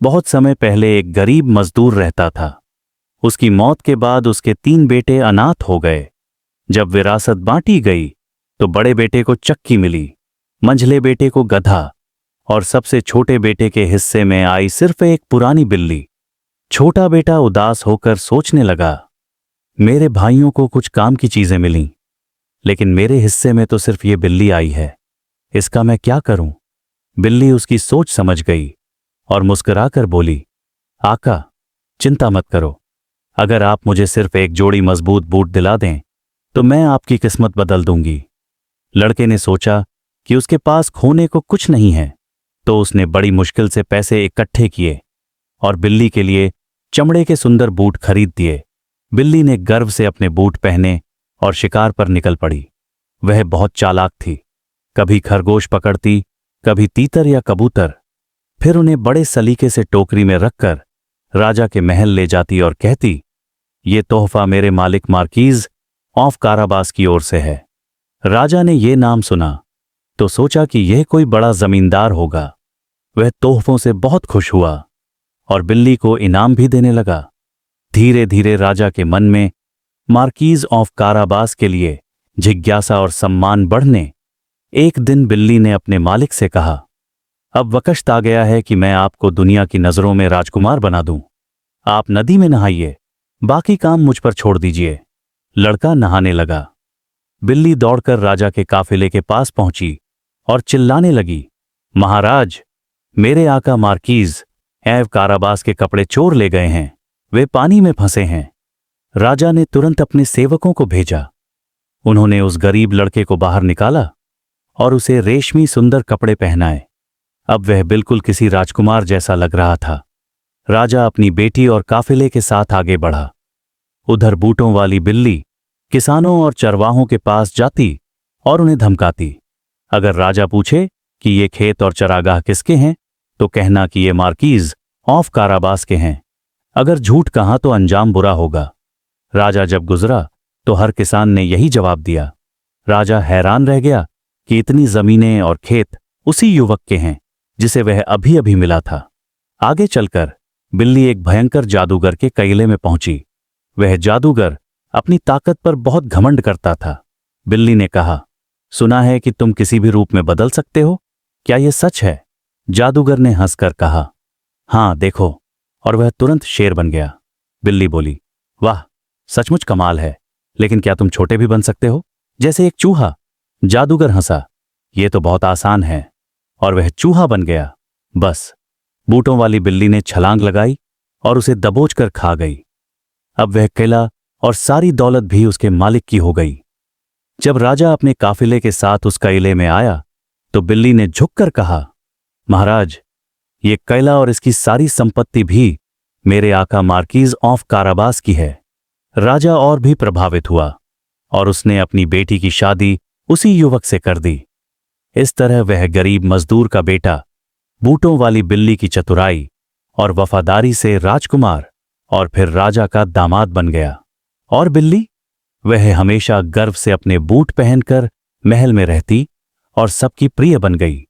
बहुत समय पहले एक गरीब मजदूर रहता था। उसकी मौत के बाद उसके 3 बेटे अनाथ हो गए। जब विरासत बांटी गई तो बड़े बेटे को चक्की मिली, मंझले बेटे को गधा और सबसे छोटे बेटे के हिस्से में आई सिर्फ एक पुरानी बिल्ली। छोटा बेटा उदास होकर सोचने लगा, मेरे भाइयों को कुछ काम की चीजें मिलीं, लेकिन मेरे हिस्से में तो सिर्फ ये बिल्ली आई है। इसका मैं क्या करूं? बिल्ली उसकी सोच समझ गई और मुस्कुराकर बोली, आका, चिंता मत करो। अगर आप मुझे सिर्फ एक जोड़ी मजबूत बूट दिला दें तो मैं आपकी किस्मत बदल दूंगी। लड़के ने सोचा कि उसके पास खोने को कुछ नहीं है, तो उसने बड़ी मुश्किल से पैसे इकट्ठे किए और बिल्ली के लिए चमड़े के सुंदर बूट खरीद दिए। बिल्ली ने गर्व से अपने बूट पहने और शिकार पर निकल पड़ी। वह बहुत चालाक थी, कभी खरगोश पकड़ती, कभी तीतर या कबूतर, फिर उन्हें बड़े सलीके से टोकरी में रखकर राजा के महल ले जाती और कहती, ये तोहफा मेरे मालिक मार्कीज ऑफ काराबास की ओर से है। राजा ने ये नाम सुना तो सोचा कि यह कोई बड़ा जमींदार होगा। वह तोहफों से बहुत खुश हुआ और बिल्ली को इनाम भी देने लगा। धीरे धीरे राजा के मन में मार्कीज ऑफ काराबास के लिए जिज्ञासा और सम्मान बढ़ने एक दिन बिल्ली ने अपने मालिक से कहा, अब वक्त आ गया है कि मैं आपको दुनिया की नजरों में राजकुमार बना दूं। आप नदी में नहाइए, बाकी काम मुझ पर छोड़ दीजिए। लड़का नहाने लगा। बिल्ली दौड़कर राजा के काफिले के पास पहुंची और चिल्लाने लगी, महाराज, मेरे आका मार्कीज ऐव काराबास के कपड़े चोर ले गए हैं, वे पानी में फंसे हैं। राजा ने तुरंत अपने सेवकों को भेजा। उन्होंने उस गरीब लड़के को बाहर निकाला और उसे रेशमी सुंदर कपड़े पहनाए। अब वह बिल्कुल किसी राजकुमार जैसा लग रहा था। राजा अपनी बेटी और काफिले के साथ आगे बढ़ा। उधर बूटों वाली बिल्ली किसानों और चरवाहों के पास जाती और उन्हें धमकाती। अगर राजा पूछे कि ये खेत और चरागाह किसके हैं तो कहना कि ये मार्कीज ऑफ काराबास के हैं। अगर झूठ कहा तो अंजाम बुरा होगा। राजा जब गुजरा तो हर किसान ने यही जवाब दिया। राजा हैरान रह गया कि इतनी जमीनें और खेत उसी युवक के हैं जिसे वह अभी अभी मिला था। आगे चलकर बिल्ली एक भयंकर जादूगर के कैले में पहुंची। वह जादूगर अपनी ताकत पर बहुत घमंड करता था। बिल्ली ने कहा, सुना है कि तुम किसी भी रूप में बदल सकते हो, क्या यह सच है? जादूगर ने हंसकर कहा, हां देखो, और वह तुरंत शेर बन गया। बिल्ली बोली, वाह, सचमुच कमाल है, लेकिन क्या तुम छोटे भी बन सकते हो, जैसे एक चूहा? जादूगर हंसा, यह तो बहुत आसान है, और वह चूहा बन गया। बस बूटों वाली बिल्ली ने छलांग लगाई और उसे दबोचकर खा गई। अब वह किला और सारी दौलत भी उसके मालिक की हो गई। जब राजा अपने काफिले के साथ उस किले में आया तो बिल्ली ने झुककर कहा, महाराज, ये किला और इसकी सारी संपत्ति भी मेरे आका मार्कीज ऑफ काराबास की है। राजा और भी प्रभावित हुआ और उसने अपनी बेटी की शादी उसी युवक से कर दी। इस तरह वह गरीब मजदूर का बेटा बूटों वाली बिल्ली की चतुराई और वफादारी से राजकुमार और फिर राजा का दामाद बन गया। और बिल्ली, वह हमेशा गर्व से अपने बूट पहनकर महल में रहती और सबकी प्रिय बन गई।